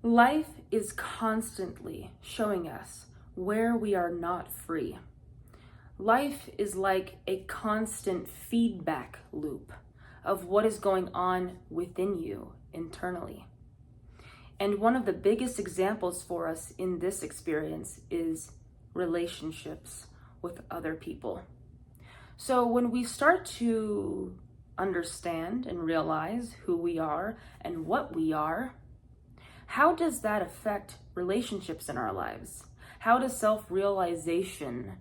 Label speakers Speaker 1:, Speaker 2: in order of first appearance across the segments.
Speaker 1: Life is constantly showing us where we are not free. Life is like a constant feedback loop of what is going on within you internally. And one of the biggest examples for us in this experience is relationships with other people. So when we start to understand and realize who we are and what we are, how does that affect relationships in our lives? How does self-realization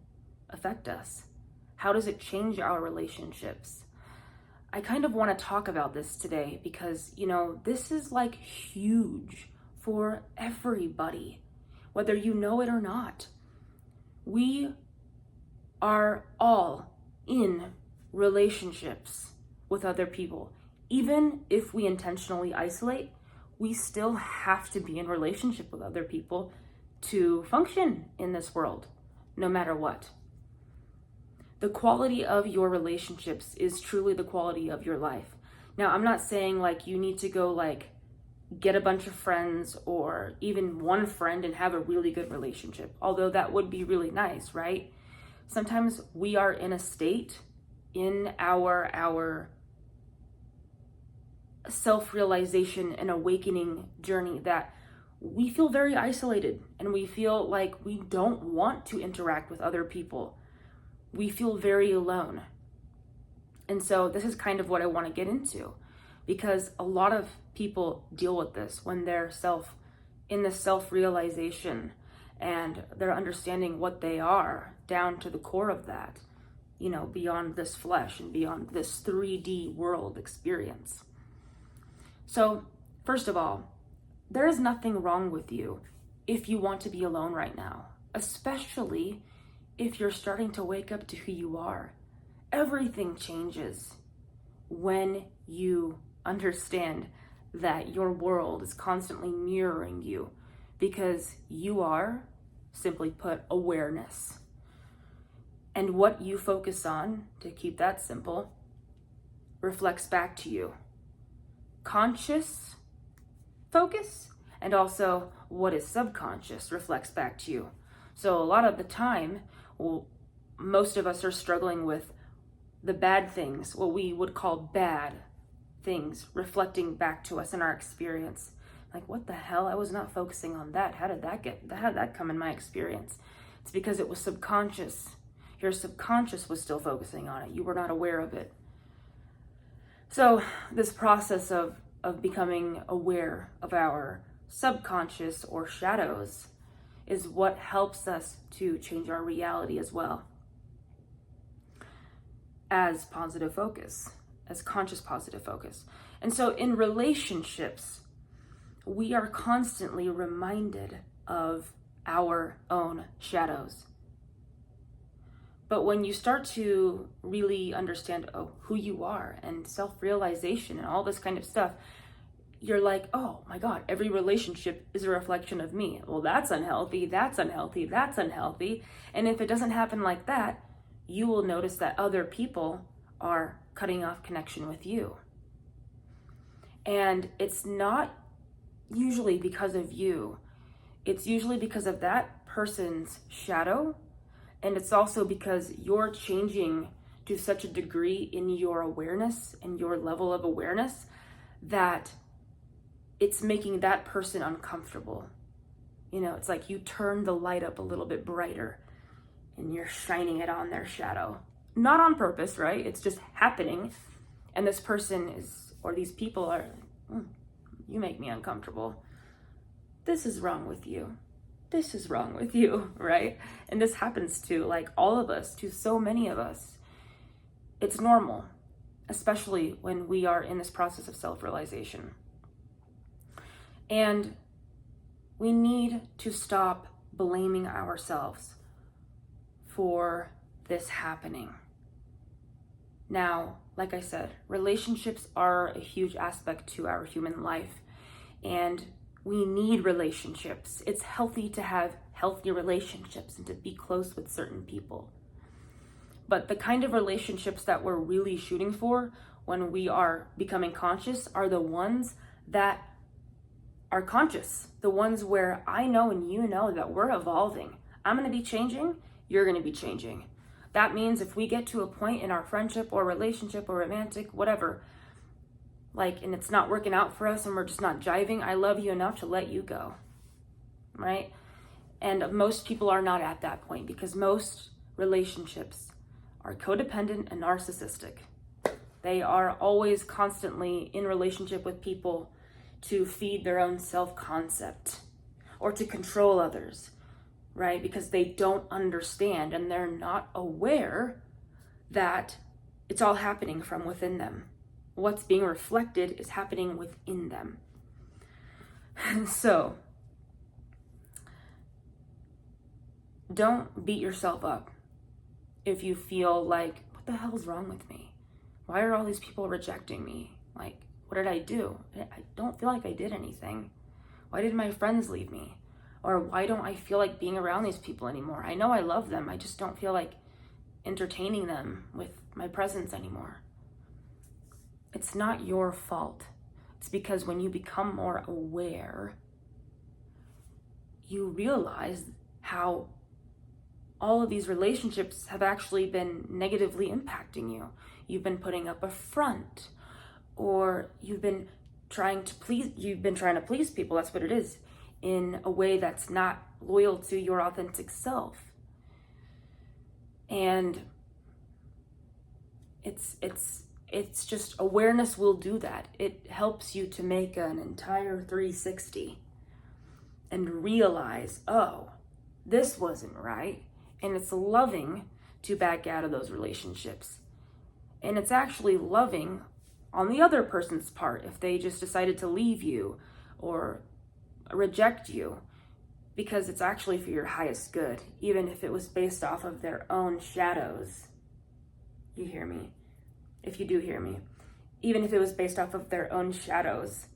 Speaker 1: affect us? How does it change our relationships? I kind of want to talk about this today because, this is like huge for everybody, whether you know it or not. We are all in relationships with other people. Even if we intentionally isolate, we still have to be in relationship with other people to function in this world, no matter what. The quality of your relationships is truly the quality of your life. Now, I'm not saying you need to go get a bunch of friends or even one friend and have a really good relationship, although that would be really nice, right? Sometimes we are in a state in our self-realization and awakening journey that we feel very isolated and we feel like we don't want to interact with other people. We feel very alone. And so this is kind of what I want to get into, because a lot of people deal with this when they're in the self-realization and they're understanding what they are down to the core of that, beyond this flesh and beyond this 3D world experience. So, first of all, there is nothing wrong with you if you want to be alone right now, especially if you're starting to wake up to who you are. Everything changes when you understand that your world is constantly mirroring you, because you are, simply put, awareness. And what you focus on, to keep that simple, reflects back to you. Conscious focus and also what is subconscious reflects back to you. So a lot of the time, most of us are struggling with the bad things, what we would call bad things, reflecting back to us in our experience. Like, what the hell? I was not focusing on that. How did that come in my experience? It's because it was subconscious. Your subconscious was still focusing on it. You were not aware of it. So this process of becoming aware of our subconscious or shadows is what helps us to change our reality as well as positive focus, as conscious positive focus. And so in relationships, we are constantly reminded of our own shadows. But when you start to really understand who you are and self-realization and all this kind of stuff, you're like, oh my God, every relationship is a reflection of me. Well, that's unhealthy, that's unhealthy, that's unhealthy. And if it doesn't happen like that, you will notice that other people are cutting off connection with you. And it's not usually because of you. It's usually because of that person's shadow. And it's also because you're changing to such a degree in your awareness and your level of awareness that it's making that person uncomfortable. It's like you turn the light up a little bit brighter and you're shining it on their shadow. Not on purpose, right? It's just happening. And this person or these people are, you make me uncomfortable. This is wrong with you. This is wrong with you, right? And this happens to all of us, to so many of us. It's normal, especially when we are in this process of self-realization. And we need to stop blaming ourselves for this happening. Now, like I said, relationships are a huge aspect to our human life, and we need relationships. It's healthy to have healthy relationships and to be close with certain people. But the kind of relationships that we're really shooting for when we are becoming conscious are the ones that are conscious, the ones where I know and you know that we're evolving. I'm going to be changing, you're going to be changing. That means if we get to a point in our friendship or relationship or romantic, whatever, like, and it's not working out for us and we're just not jiving, I love you enough to let you go, right? And most people are not at that point because most relationships are codependent and narcissistic. They are always constantly in relationship with people to feed their own self-concept or to control others, right? Because they don't understand and they're not aware that it's all happening from within them. What's being reflected is happening within them. And so, don't beat yourself up if you feel like, what the hell's wrong with me? Why are all these people rejecting me? Like, what did I do? I don't feel like I did anything. Why did my friends leave me? Or why don't I feel like being around these people anymore? I know I love them. I just don't feel like entertaining them with my presence anymore. It's not your fault. It's because when you become more aware, you realize how all of these relationships have actually been negatively impacting you. You've been putting up a front, or you've been trying to please people, that's what it is, in a way that's not loyal to your authentic self. And it's just awareness will do that. It helps you to make an entire 360 and realize, oh, this wasn't right. And it's loving to back out of those relationships. And it's actually loving on the other person's part if they just decided to leave you or reject you, because it's actually for your highest good, even if it was based off of their own shadows. You hear me? If you do hear me. Even if it was based off of their own shadows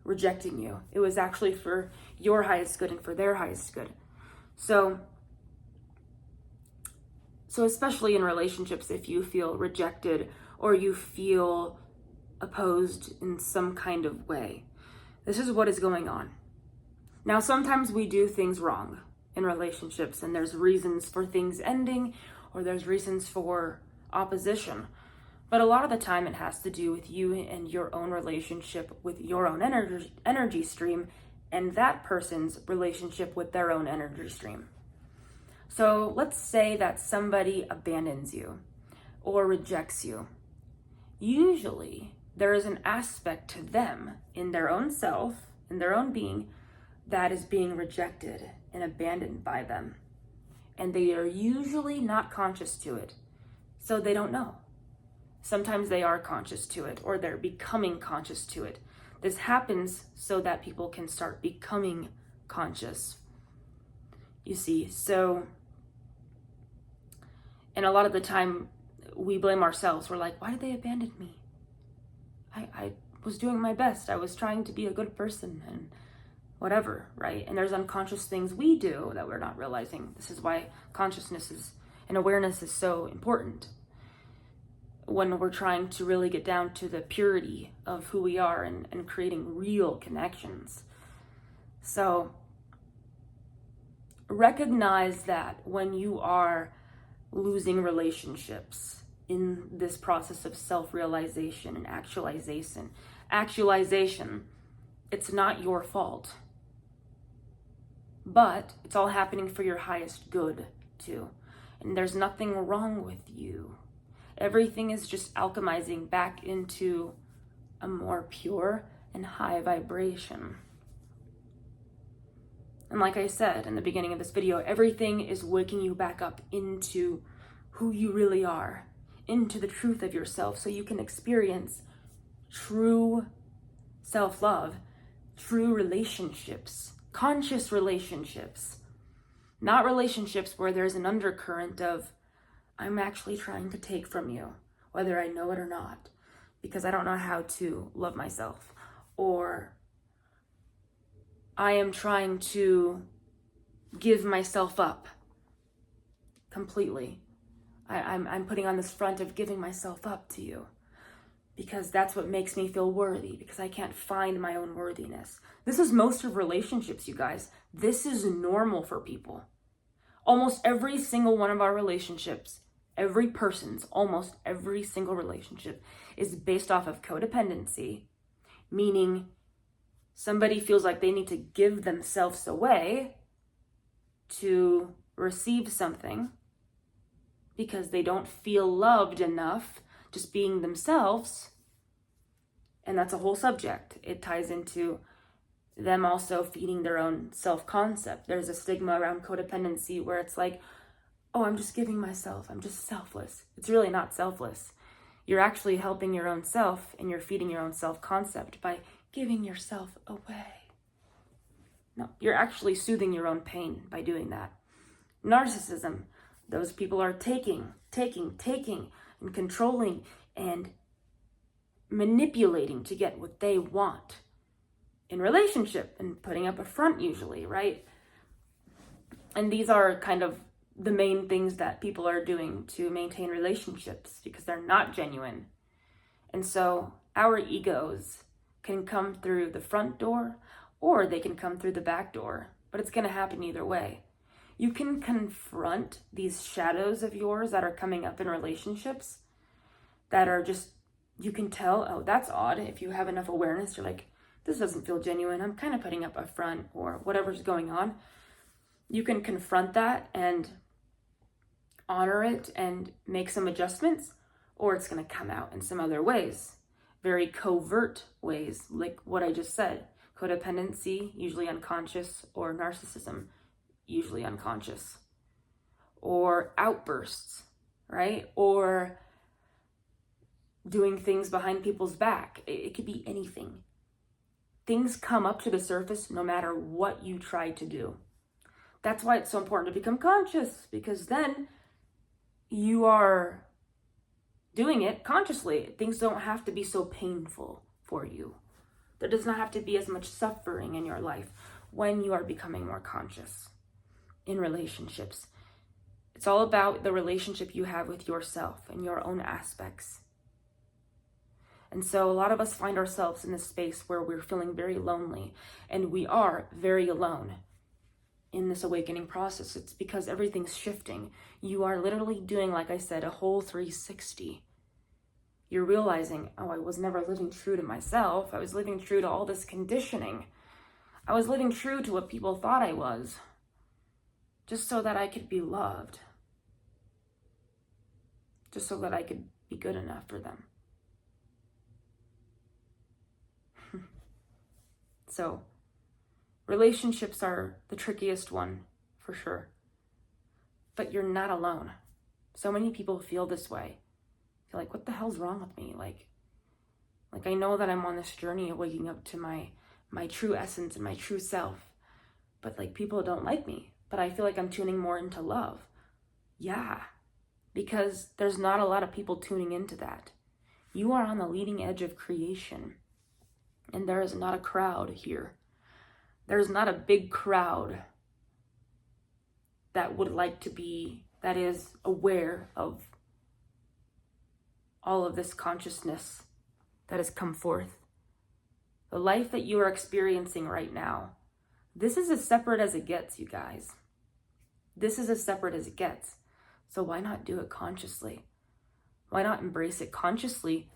Speaker 1: rejecting you, it was actually for your highest good and for their highest good. So especially in relationships, if you feel rejected or you feel opposed in some kind of way, this is what is going on. Now, sometimes we do things wrong in relationships, and there's reasons for things ending, or there's reasons for opposition. But a lot of the time it has to do with you and your own relationship with your own energy stream, and that person's relationship with their own energy stream. So let's say that somebody abandons you or rejects you. Usually there is an aspect to them in their own self, in their own being, that is being rejected and abandoned by them. And they are usually not conscious to it, so they don't know. Sometimes they are conscious to it, or they're becoming conscious to it. This happens so that people can start becoming conscious. You see, and a lot of the time we blame ourselves. We're like, why did they abandon me? I was doing my best. I was trying to be a good person and whatever, right? And there's unconscious things we do that we're not realizing. This is why consciousness and awareness is so important when we're trying to really get down to the purity of who we are and creating real connections. So recognize that when you are losing relationships in this process of self-realization and actualization, it's not your fault, but it's all happening for your highest good too. And there's nothing wrong with you. Everything is just alchemizing back into a more pure and high vibration. And like I said in the beginning of this video, everything is waking you back up into who you really are, into the truth of yourself, so you can experience true self-love, true relationships, conscious relationships, not relationships where there's an undercurrent of, I'm actually trying to take from you, whether I know it or not, because I don't know how to love myself, or I am trying to give myself up completely. I'm putting on this front of giving myself up to you. because that's what makes me feel worthy, because I can't find my own worthiness. This is most of relationships, you guys. This is normal for people. Almost every single one of our relationships, almost every single relationship is based off of codependency, meaning somebody feels like they need to give themselves away to receive something because they don't feel loved enough just being themselves. And that's a whole subject. It ties into them also feeding their own self-concept. There's a stigma around codependency where it's like, oh, I'm just giving myself, I'm just selfless. It's really not selfless. You're actually helping your own self, and you're feeding your own self-concept by giving yourself away. No, you're actually soothing your own pain by doing that. Narcissism, those people are taking, and controlling and manipulating to get what they want in relationship and putting up a front usually, right? And these are kind of the main things that people are doing to maintain relationships because they're not genuine. And so our egos can come through the front door or they can come through the back door, but it's going to happen either way. You can confront these shadows of yours that are coming up in relationships that are just, you can tell, oh, that's odd. If you have enough awareness, you're like, this doesn't feel genuine. I'm kind of putting up a front or whatever's going on. You can confront that and honor it and make some adjustments, or it's going to come out in some other ways, very covert ways, like what I just said. Codependency, usually unconscious, or narcissism, usually unconscious, or outbursts, right? Or doing things behind people's back. It could be anything. Things come up to the surface no matter what you try to do. That's why it's so important to become conscious, because then you are doing it consciously. Things don't have to be so painful for you. There does not have to be as much suffering in your life when you are becoming more conscious in relationships. It's all about the relationship you have with yourself and your own aspects. And so a lot of us find ourselves in this space where we're feeling very lonely, and we are very alone in this awakening process. It's because everything's shifting. You are literally doing, like I said, a whole 360. You're realizing, oh, I was never living true to myself. I was living true to all this conditioning. I was living true to what people thought I was, just so that I could be loved, just so that I could be good enough for them. So, relationships are the trickiest one, for sure. But you're not alone. So many people feel this way. Feel like, what the hell's wrong with me? Like I know that I'm on this journey of waking up to my true essence and my true self. But like, people don't like me. But I feel like I'm tuning more into love. Yeah, because there's not a lot of people tuning into that. You are on the leading edge of creation. And there is not a crowd here. There's not a big crowd that would like to be, that is aware of all of this consciousness that has come forth. The life that you are experiencing right now, this is as separate as it gets, you guys. This is as separate as it gets. So why not do it consciously? Why not embrace it consciously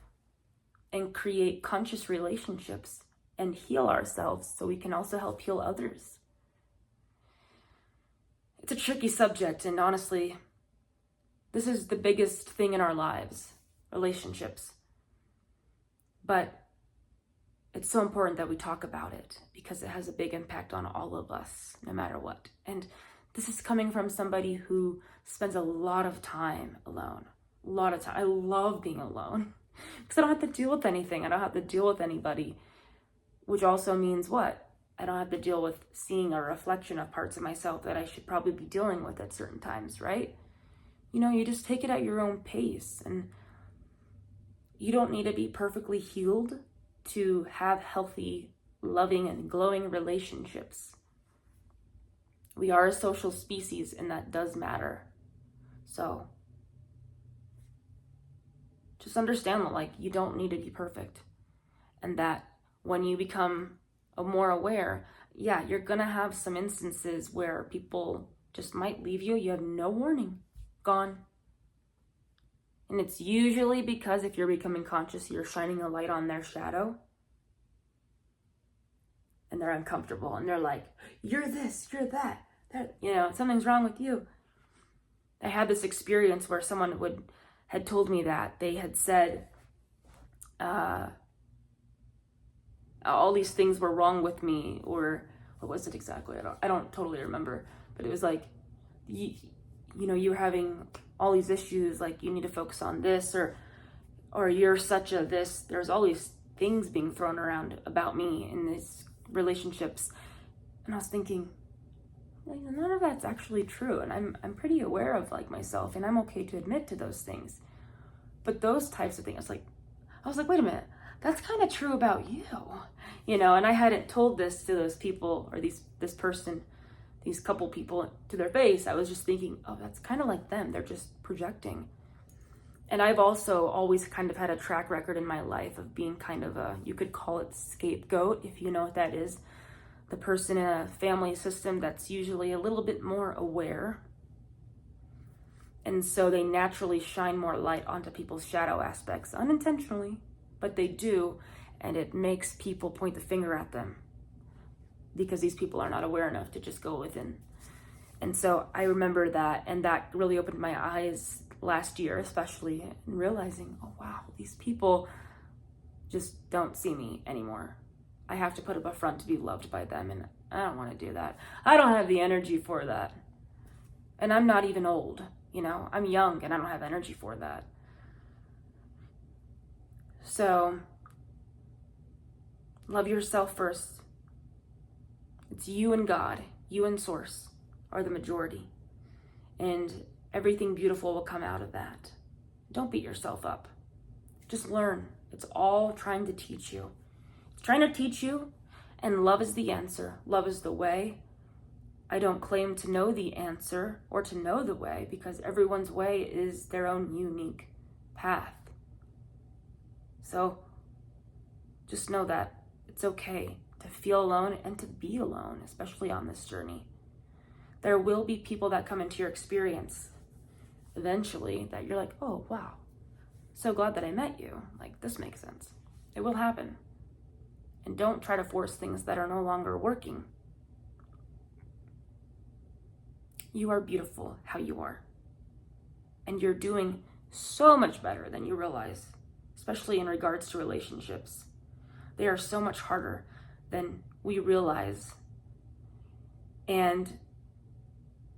Speaker 1: and create conscious relationships and heal ourselves so we can also help heal others? It's a tricky subject, and honestly, this is the biggest thing in our lives, relationships. But it's so important that we talk about it because it has a big impact on all of us, no matter what. And this is coming from somebody who spends a lot of time alone. A lot of time. I love being alone because I don't have to deal with anything. I don't have to deal with anybody, which also means what? I don't have to deal with seeing a reflection of parts of myself that I should probably be dealing with at certain times, right? You know, you just take it at your own pace, and you don't need to be perfectly healed to have healthy, loving, and glowing relationships. We are a social species, and that does matter. So, just understand that, like, you don't need to be perfect. And that when you become more aware, yeah, you're gonna have some instances where people just might leave you. You have no warning. Gone. And it's usually because if you're becoming conscious, you're shining a light on their shadow. And they're uncomfortable. And they're like, you're this, you're that. Something's wrong with you. I had this experience where someone had told me that. They had said, all these things were wrong with me, or what was it exactly? I don't totally remember, but it was like, you're having all these issues, like you need to focus on this, or you're such a this. There's all these things being thrown around about me in these relationships, and I was thinking, like, none of that's actually true, and I'm pretty aware of like myself, and I'm okay to admit to those things. But those types of things, I was like, wait a minute, that's kind of true about you, and I hadn't told this to those people, or this person, these couple people, to their face. I was just thinking, oh, that's kind of like them. They're just projecting. And I've also always kind of had a track record in my life of being kind of you could call it scapegoat, if you know what that is. The person in a family system that's usually a little bit more aware. And so they naturally shine more light onto people's shadow aspects, unintentionally, but they do. And it makes people point the finger at them because these people are not aware enough to just go within. And so I remember that, and that really opened my eyes last year, especially, in realizing, oh wow, these people just don't see me anymore. I have to put up a front to be loved by them, and I don't want to do that. I don't have the energy for that. And I'm not even old, I'm young, and I don't have energy for that. So, love yourself first. It's you and God, you and Source are the majority. And everything beautiful will come out of that. Don't beat yourself up. Just learn. It's all trying to teach you. It's trying to teach you, and love is the answer. Love is the way. I don't claim to know the answer or to know the way, because everyone's way is their own unique path. So just know that it's okay to feel alone and to be alone, especially on this journey. There will be people that come into your experience eventually that you're like, oh, wow, so glad that I met you. Like, this makes sense. It will happen. And don't try to force things that are no longer working. You are beautiful how you are. And you're doing so much better than you realize, especially in regards to relationships. They are so much harder than we realize. And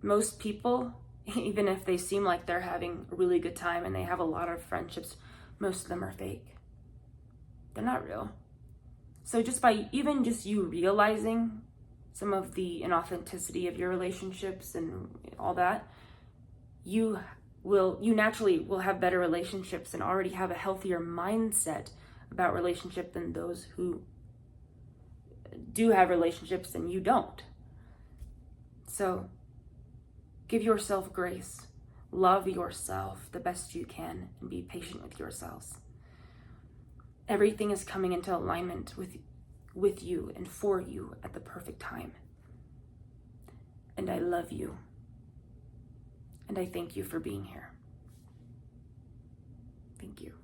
Speaker 1: most people, even if they seem like they're having a really good time and they have a lot of friendships, most of them are fake. They're not real. So just by even just you realizing some of the inauthenticity of your relationships and all that, you naturally will have better relationships and already have a healthier mindset about relationship than those who do have relationships and you don't. So give yourself grace, love yourself the best you can, and be patient with yourselves. Everything is coming into alignment with you and for you at the perfect time. And I love you. And I thank you for being here. Thank you.